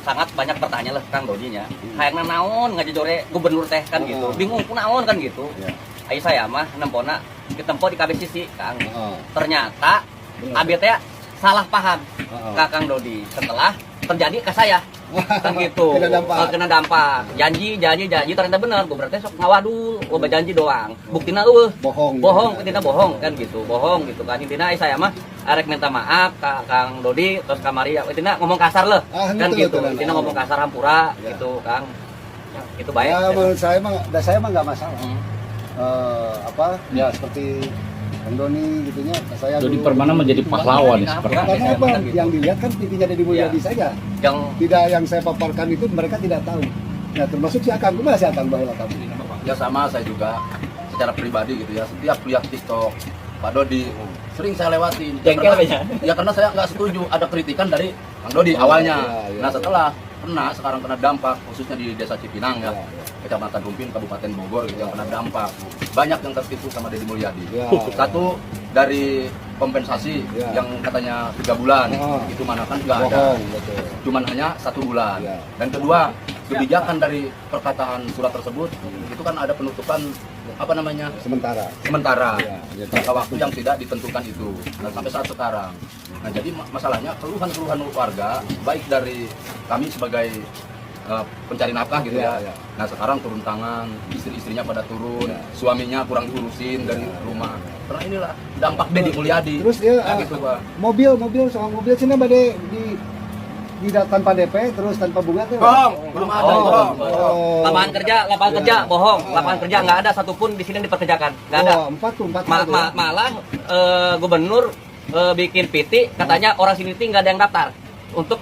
Sangat banyak bertanya lah Kang Dodinya. Hayangna naon ngajojore gubernur teh kan gitu. Bingung kunaon kan gitu. Ai saya mah nempona ditempo di kabeh sisi Kang. Ternyata abi teh salah paham ka Kang Dodi setelah terjadi ke saya. Kan gitu. Kena dampak. Janji ternyata bener. Gue berarti sok ngawadu, loba janji doang. Buktina bohong, intina bohong kan gitu. Bohong gitu kan. Intina saya mah arek minta maaf ka Kang Dodi terus kamari intina ngomong kasar lah. Kan gitu. Intina ngomong kasar hampura gitu, Kang. Itu baik. Ya, menurut saya mah enggak masalah. Ya seperti Kang Doni gitunya, saya Dodi Permana menjadi pahlawan seperti karena apa? Yang dilihat kan TV-nya Deddy Mulyadi saja. Yang saya paparkan itu mereka tidak tahu. Nah, termasuk si Akang, gimana si Akang bahwa kamu? Ya sama, saya juga secara pribadi gitu ya, setiap lihat TikTok Pak Dodi sering saya lewatin. Ya karena saya nggak setuju ada kritikan dari Kang Dodi awalnya. Nah setelah sekarang kena dampak khususnya di Desa Cipinang ya, Kecamatan Rumpin, Kabupaten Bogor gitu, yang kena dampak banyak yang tertipu sama Deddy Mulyadi. Satu dari kompensasi yang katanya 3 bulan itu mana kan nggak ada, cuman hanya 1 bulan. Dan kedua, kebijakan dari perkataan surat tersebut itu kan ada penutupan sementara jangka waktu yang tidak ditentukan itu. Nah, sampai saat sekarang. Nah, jadi masalahnya keluhan warga baik dari kami sebagai pencari nafkah gitu ya. Nah, sekarang turun tangan, istri-istrinya pada turun, suaminya kurang diurusin dari rumah. Karena inilah dampak Deddy Mulyadi. Terus dia gitu, Pak. Mobil soal mobil sini bade di tanpa DP terus tanpa bunga tuh. Belum ada. Lapangan kerja bohong. Lapangan kerja nggak ada satupun di sini yang dipekerjakan. Nggak ada. 4 Malah gubernur bikin PT katanya orang sini nggak ada yang daftar untuk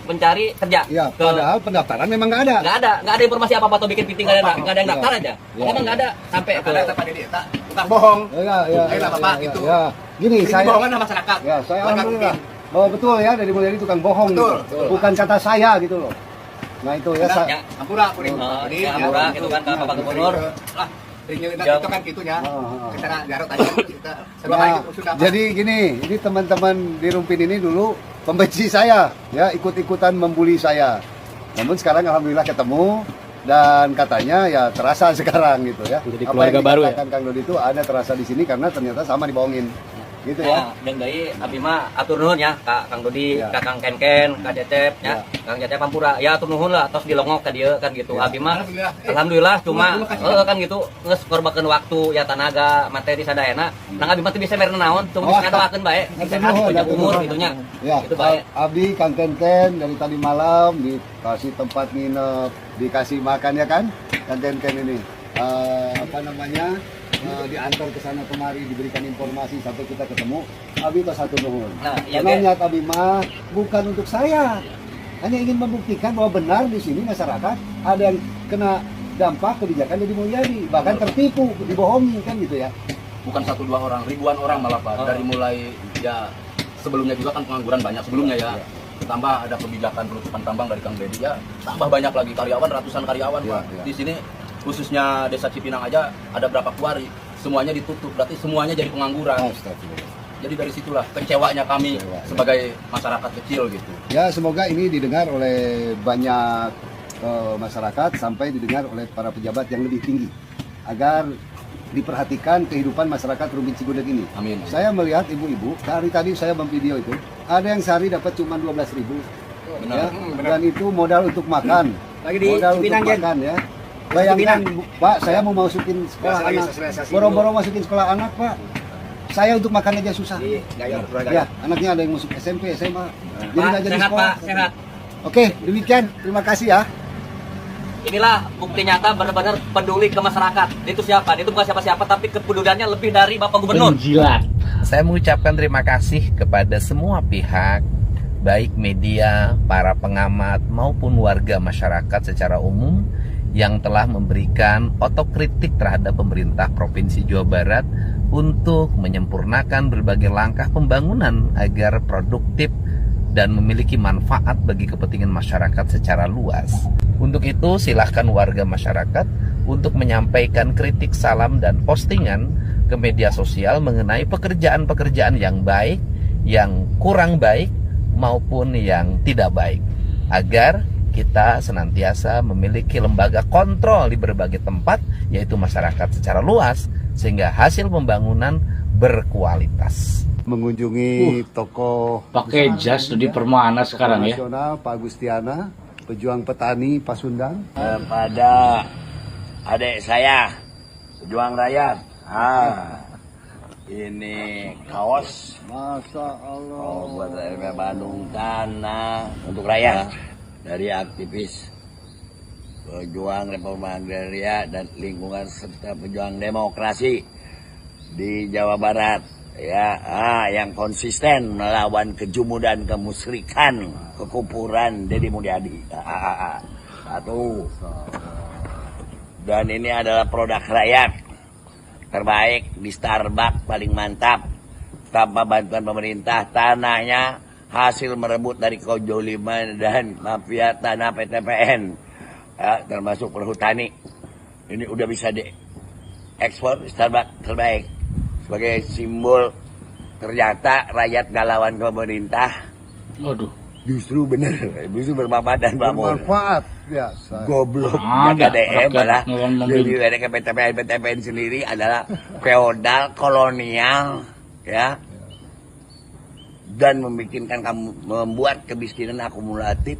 mencari kerja. Ya, padahal pendaftaran memang nggak ada. Nggak ada informasi apa atau bikin PT nggak ada yang daftar aja. Emang nggak ada sampai ke Pak Deddy bukan bohong. Ya, Bapak itu. Ya, gini saya. Bohongan sama masyarakat. Ya, saya alhamdulillah bahwa betul ya Deddy Mulyadi tukang bohong. Betul. Bukan kata saya gitu loh. Nah itu ya saya. Ampura gitu kan Bapak Gubernur. Itu kan gitunya. Secara Jarot aja kita sudah. Jadi gini, ini teman-teman di Rumpin ini dulu pembenci saya, ya ikut-ikutan membuli saya. Namun sekarang alhamdulillah ketemu dan katanya ya terasa sekarang gitu ya. Jadi keluarga baru ya. Kang Dodi itu ada terasa di sini karena ternyata sama dibohongin. Gitu ya. Dan dari abi mah atur nuhun ya Kang Dodi, Kak Kang Ken, Kak Cecep ya. Kang Cecep Pampura ya atur nuhun lah tos dilongok ka dieu kan gitu. Abi mah alhamdulillah cuma kan gitu geus korbakeun waktu ya tenaga materi sadayana. Nang abi mah teu bisa mere naon, cuma bisa ngadawakeun bae. Sehat panjang umur gitunya. Ya, itu baik. Abdi Kang Ken dari tadi malam dikasih tempat nginep, dikasih makan ya kan? Kang Ken ini diantar ke sana kemari, diberikan informasi sampai kita ketemu. Abi itu satu nuhun. Karena niat Abi mah bukan untuk saya, hanya ingin membuktikan bahwa benar di sini masyarakat ada yang kena dampak kebijakan Deddy Mulyadi, bahkan tertipu, dibohongi kan gitu ya. Bukan 1-2 orang, ribuan orang malah Pak. Dari mulai ya sebelumnya juga kan pengangguran banyak sebelumnya ya. Ditambah ada kebijakan penutupan tambang dari Kang Deddy ya, tambah banyak lagi karyawan, ratusan karyawan Pak. Di sini khususnya Desa Cipinang aja ada berapa kuari, semuanya ditutup, berarti semuanya jadi pengangguran. Jadi dari situlah kecewanya kami sebagai masyarakat kecil gitu. Ya semoga ini didengar oleh banyak masyarakat sampai didengar oleh para pejabat yang lebih tinggi agar diperhatikan kehidupan masyarakat Rumpin Cigudeg ini. Amin. Saya melihat ibu-ibu, hari tadi saya memvideo itu, ada yang sehari dapat cuma 12.000. Ya, dan itu modal untuk makan. Modal untuk makan ya. Bayangkan Pak, saya mau masukin sekolah anak, boro-boro masukin sekolah anak Pak. Saya untuk makan aja susah. Ya, anaknya ada yang masuk SMP, SMA. Jadi nggak jadi sekolah. Pak, sehat. Oke, demikian. Terima kasih ya. Inilah bukti nyata benar-benar peduli ke masyarakat. Itu siapa? Itu bukan siapa-siapa, tapi kepeduliannya lebih dari Bapak Gubernur. Penjilat. Saya mengucapkan terima kasih kepada semua pihak, baik media, para pengamat, maupun warga masyarakat secara umum yang telah memberikan otokritik terhadap pemerintah Provinsi Jawa Barat untuk menyempurnakan berbagai langkah pembangunan agar produktif dan memiliki manfaat bagi kepentingan masyarakat secara luas. Untuk itu silahkan warga masyarakat untuk menyampaikan kritik, salam, dan postingan ke media sosial mengenai pekerjaan-pekerjaan yang baik, yang kurang baik, maupun yang tidak baik. agar kita senantiasa memiliki lembaga kontrol di berbagai tempat, yaitu masyarakat secara luas, sehingga hasil pembangunan berkualitas. Mengunjungi toko Pakai jas di Permana sekarang ya. nasional Pak Gustiana, pejuang petani Pasundan. Kepada adik saya, pejuang rakyat. Ini kaos. Masya Allah. Buat RP Bandung Tanah untuk rakyat dari aktivis pejuang reforma agraria dan lingkungan serta pejuang demokrasi di Jawa Barat ya, yang konsisten melawan kejumudan, kemusyrikan, kekufuran Deddy Mulyadi. Satu. Dan ini adalah produk rakyat terbaik di Starbucks, paling mantap, tanpa bantuan pemerintah. Tanahnya hasil merebut dari kezaliman dan mafia tanah PTPN ya, termasuk perhutani. Ini udah bisa diekspor. Starbucks terbaik sebagai simbol. Ternyata rakyat galawan pemerintah. Waduh. Justru bener, justru bermanfaat dan Bermanfaat ya. goblok Ada, KDM malah rakyat jadi mereka PTPN sendiri adalah feodal kolonial ya, dan membuat kemiskinan akumulatif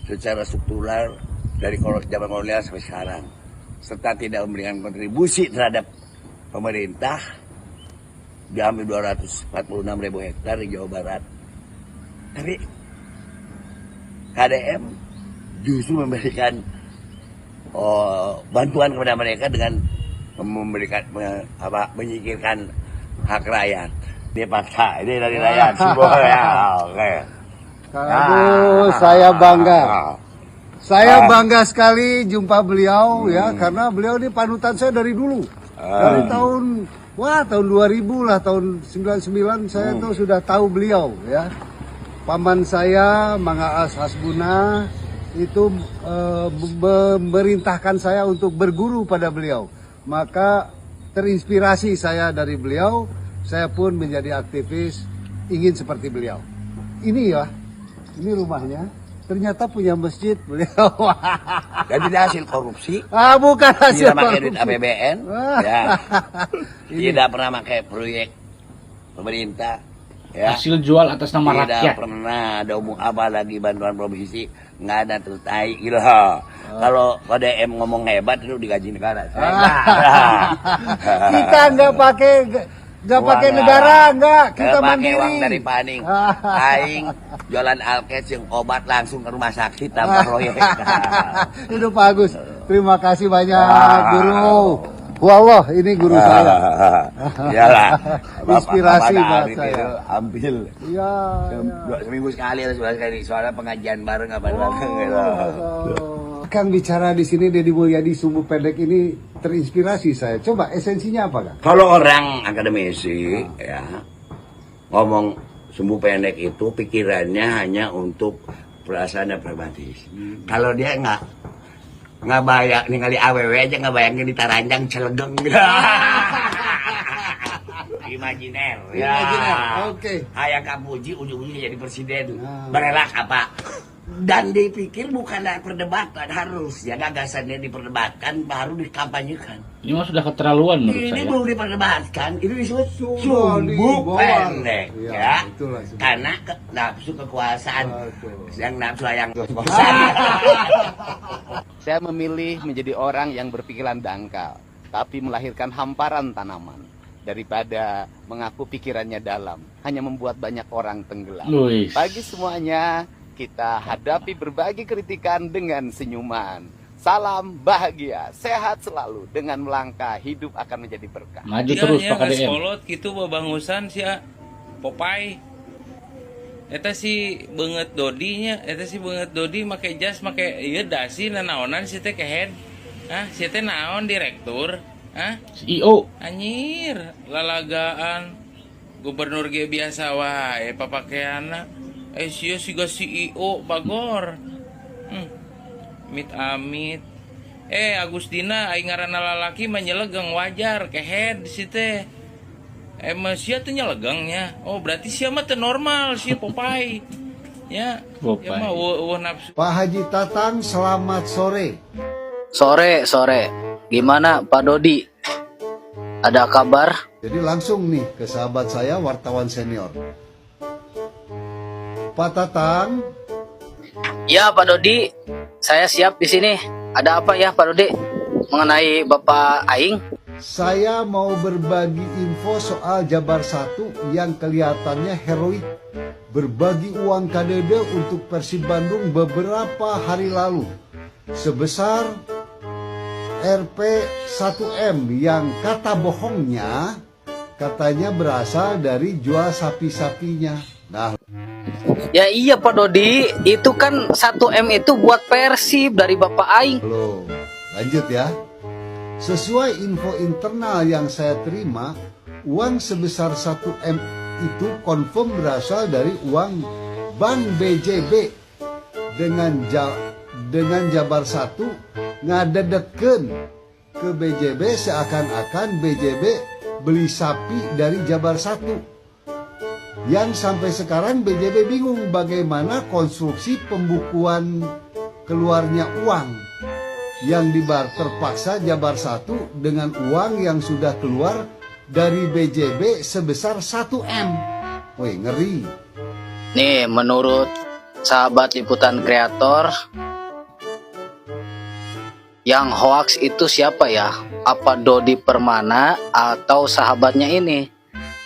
secara struktural dari zaman kolonial sampai sekarang, serta tidak memberikan kontribusi terhadap pemerintah. Diambil 246.000 hektar di Jawa Barat. Tapi KDM justru memberikan bantuan kepada mereka dengan memberikan menyingkirkan hak rakyat. Ini fakta, ini dari rakyat simbolnya. Oke. Aduh, saya bangga. Saya bangga sekali jumpa beliau ya, karena beliau ini panutan saya dari dulu. Dari tahun 2000 lah, tahun 99 saya tuh sudah tahu beliau ya. Paman saya, Mangga As Hasbuna, itu memerintahkan saya untuk berguru pada beliau. Maka terinspirasi saya dari beliau, saya pun menjadi aktivis ingin seperti beliau. Ini ya, ini rumahnya. Ternyata punya masjid beliau. Dan tidak hasil korupsi. Bukan hasil Tidak pakai duit korupsi. APBN. Ya. Tidak pernah pakai proyek pemerintah. Ya. Hasil jual atas nama Tidak rakyat. pernah ada hubung apa lagi bantuan provinsi, nggak ada terus tai gitu. Kalau KDM ngomong hebat itu digaji negara. Kita nggak pakai negara, nggak. Kita pakai mandiri. uang dari Paning. Aing jualan alkes yang obat langsung ke rumah sakit tanpa proyek. Itu Pak Agus. Terima kasih banyak Guru. Wallah, ini guru saya. Iyalah. Inspirasi buat Bapak saya. Ambil. Iya. Seminggu sekali atau sebulan sekali. Soalnya pengajian bareng apa bareng gitu. Kang bicara di sini Deddy Mulyadi sumbu pendek ini terinspirasi saya. Coba esensinya apa, Kang? Kalau orang akademisi ya ngomong sumbu pendek itu pikirannya hanya untuk perasaan dan pragmatis. Kalau dia nggak bayang ningali aww aja nggak bayangin di Taranjang Cilegeng gitu. Imajiner ya. Oke. Kayak Kapuji ujung-ujungnya jadi presiden. Berelak apa? Dan dipikir bukan ada perdebatan, harus ya gagasannya diperdebatkan baru dikampanyekan. Ini mah sudah keterlaluan menurut Ini saya. belum diperdebatkan, itu disebut Sumbu sumbu bawang. pendek Iya, ya. itulah sebenarnya. Karena nafsu kekuasaan yang nafsu yang Saya memilih menjadi orang yang berpikiran dangkal, tapi melahirkan hamparan tanaman. Daripada mengaku pikirannya dalam, hanya membuat banyak orang tenggelam. Luis. Bagi semuanya, kita hadapi berbagai kritikan dengan senyuman. Salam bahagia, sehat selalu. Dengan melangkah, hidup akan menjadi berkah. Maju terus Pak KDM. Kolot gitu babangusan sia Popeye. Eta si beungeut dodinya, eta si beungeut dodi make jas make ieu dasi nanaonan si teh kehead. Si teh naon direktur? CEO. Anjir, lalagaan gubernur ge biasa wae papakeana. Sia siga CEO bagor. Amit-amit. Agustina aing ngaranna lalaki mah nyelegeng wajar kehead si teh. Sia teh nyelegengnya. Oh berarti sia mah teu normal sia Popeye. Ya, Popeye. ya mah eueuh nafsu. Pak Haji Tatang, selamat sore. Sore. Gimana Pak Dodi? Ada kabar? Jadi langsung nih ke sahabat saya, wartawan senior. Pak Tatang, Ya Pak Dodi, saya siap di sini. Ada apa ya Pak Dodi? Mengenai Bapak Aing? saya mau berbagi info soal Jabar 1 yang kelihatannya heroik. Berbagi uang KDD untuk Persib Bandung beberapa hari lalu. Sebesar Rp 1M yang kata bohongnya katanya berasal dari jual sapi-sapinya. Nah, Ya iya Pak Dodi, itu kan 1M itu buat Persib dari Bapak Aing. loh, lanjut ya. Sesuai info internal yang saya terima, uang sebesar 1M itu confirm berasal dari uang Bank BJB dengan Jabar 1 ngadedeken ke BJB seakan-akan BJB beli sapi dari Jabar 1. Yang sampai sekarang BJB bingung bagaimana konstruksi pembukuan keluarnya uang yang dibarter paksa Jabar 1 dengan uang yang sudah keluar dari BJB sebesar 1M. Wih, ngeri. Nih menurut sahabat liputan kreator, yang hoax itu siapa ya? Apa Dodi Permana atau sahabatnya ini?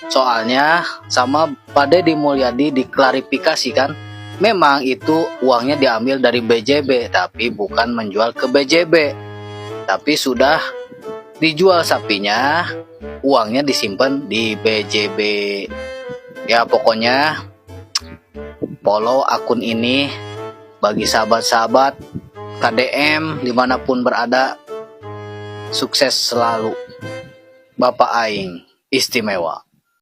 Soalnya sama Pak Deddy Mulyadi diklarifikasi kan, memang itu uangnya diambil dari BJB, tapi bukan menjual ke BJB, tapi sudah dijual sapinya, uangnya disimpan di BJB. Ya pokoknya follow akun ini bagi sahabat-sahabat KDM dimanapun berada. Sukses selalu. Bapak Aing istimewa.